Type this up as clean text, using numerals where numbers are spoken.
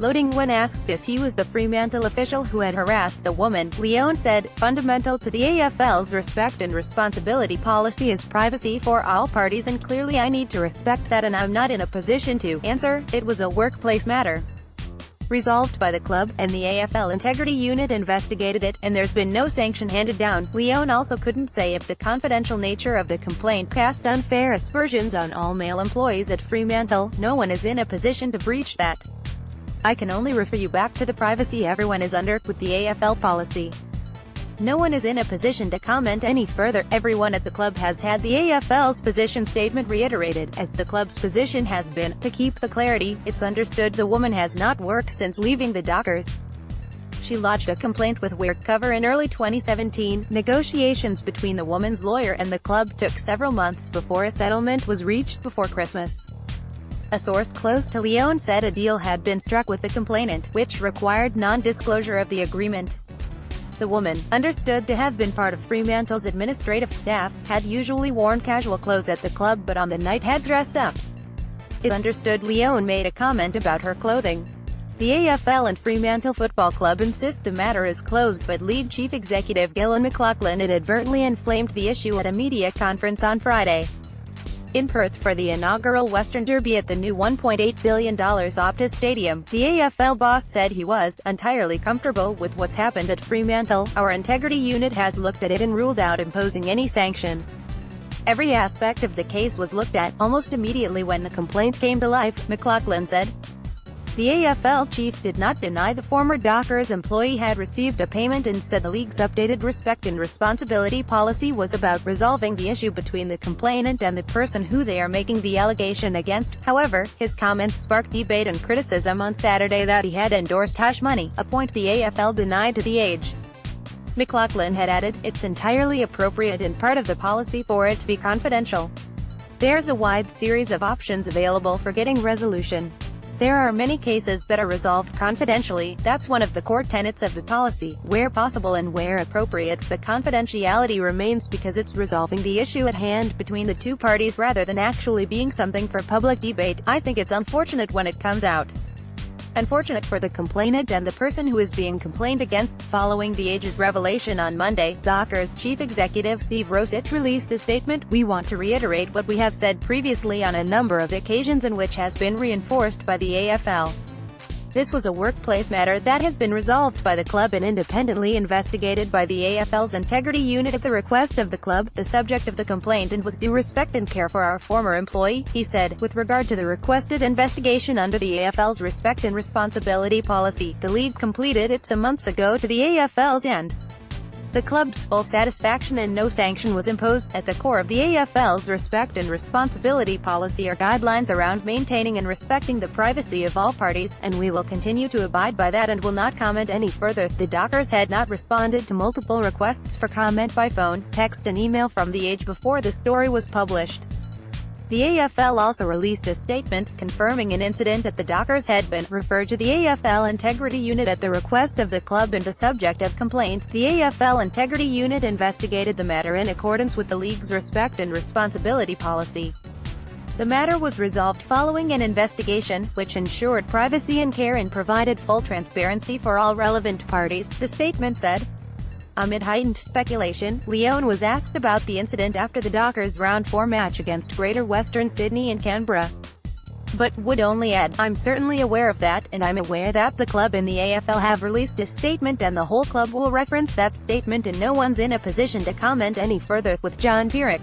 LoadingWhen asked if he was the Fremantle official who had harassed the woman. Lyon said, "Fundamental to the AFL's respect and responsibility policy is privacy for all parties, and clearly I need to respect that, and I'm not in a position to answer. It was a workplace matter resolved by the club, and the AFL Integrity Unit investigated it, and there's been no sanction handed down." Lyon also couldn't say if the confidential nature of the complaint cast unfair aspersions on all male employees at Fremantle. "No one is in a position to breach that. I can only refer you back to the privacy everyone is under, with the AFL policy. No one is in a position to comment any further. Everyone at the club has had the AFL's position," statement reiterated, as the club's position has been, "To keep the clarity, it's understood the woman has not worked since leaving the Dockers. She lodged a complaint with Work Cover in early 2017. Negotiations between the woman's lawyer and the club took several months before a settlement was reached before Christmas." A source close to Lyon said a deal had been struck with the complainant, which required non-disclosure of the agreement. The woman, understood to have been part of Fremantle's administrative staff, had usually worn casual clothes at the club, but on the night had dressed up. It's understood Lyon made a comment about her clothing. The AFL and Fremantle Football Club insist the matter is closed, but League Chief Executive Gillon McLaughlin inadvertently inflamed the issue at a media conference on Friday in Perth for the inaugural Western Derby at the new $1.8 billion Optus Stadium. The AFL boss said he was entirely comfortable with what's happened at Fremantle. "Our integrity unit has looked at it and ruled out imposing any sanction. Every aspect of the case was looked at, almost immediately when the complaint came to life," McLaughlin said. The AFL chief did not deny the former Dockers employee had received a payment, and said the league's updated respect and responsibility policy was about resolving the issue between the complainant and the person who they are making the allegation against. However, his comments sparked debate and criticism on Saturday that he had endorsed hush money, a point the AFL denied to The Age. McLaughlin had added, "It's entirely appropriate and part of the policy for it to be confidential. There's a wide series of options available for getting resolution. There are many cases that are resolved confidentially. That's one of the core tenets of the policy. Where possible and where appropriate, the confidentiality remains because it's resolving the issue at hand between the two parties rather than actually being something for public debate. I think it's unfortunate when it comes out. Unfortunate for the complainant and the person who is being complained against." Following The Age's revelation on Monday, Dockers chief executive Steve Ross released a statement. "We want to reiterate what we have said previously on a number of occasions and which has been reinforced by the AFL. This was a workplace matter that has been resolved by the club and independently investigated by the AFL's Integrity Unit at the request of the club, the subject of the complaint, and with due respect and care for our former employee," he said. With regard to the requested investigation under the AFL's Respect and Responsibility policy, the league completed it some months ago to the AFL's end. The club's full satisfaction, and no sanction was imposed. At the core of the AFL's Respect and Responsibility policy are guidelines around maintaining and respecting the privacy of all parties, and we will continue to abide by that and will not comment any further. The Dockers had not responded to multiple requests for comment by phone, text and email from The Age before the story was published. The AFL also released a statement, confirming an incident at the Dockers had been referred to the AFL Integrity Unit at the request of the club and the subject of complaint. The AFL Integrity Unit investigated the matter in accordance with the league's Respect and Responsibility policy. The matter was resolved following an investigation, which ensured privacy and care and provided full transparency for all relevant parties, the statement said. Amid heightened speculation, Lyon was asked about the incident after the Dockers' Round 4 match against Greater Western Sydney and Canberra, but would only add, "I'm certainly aware of that, and I'm aware that the club and the AFL have released a statement and the whole club will reference that statement, and no one's in a position to comment any further." With John Pierrick.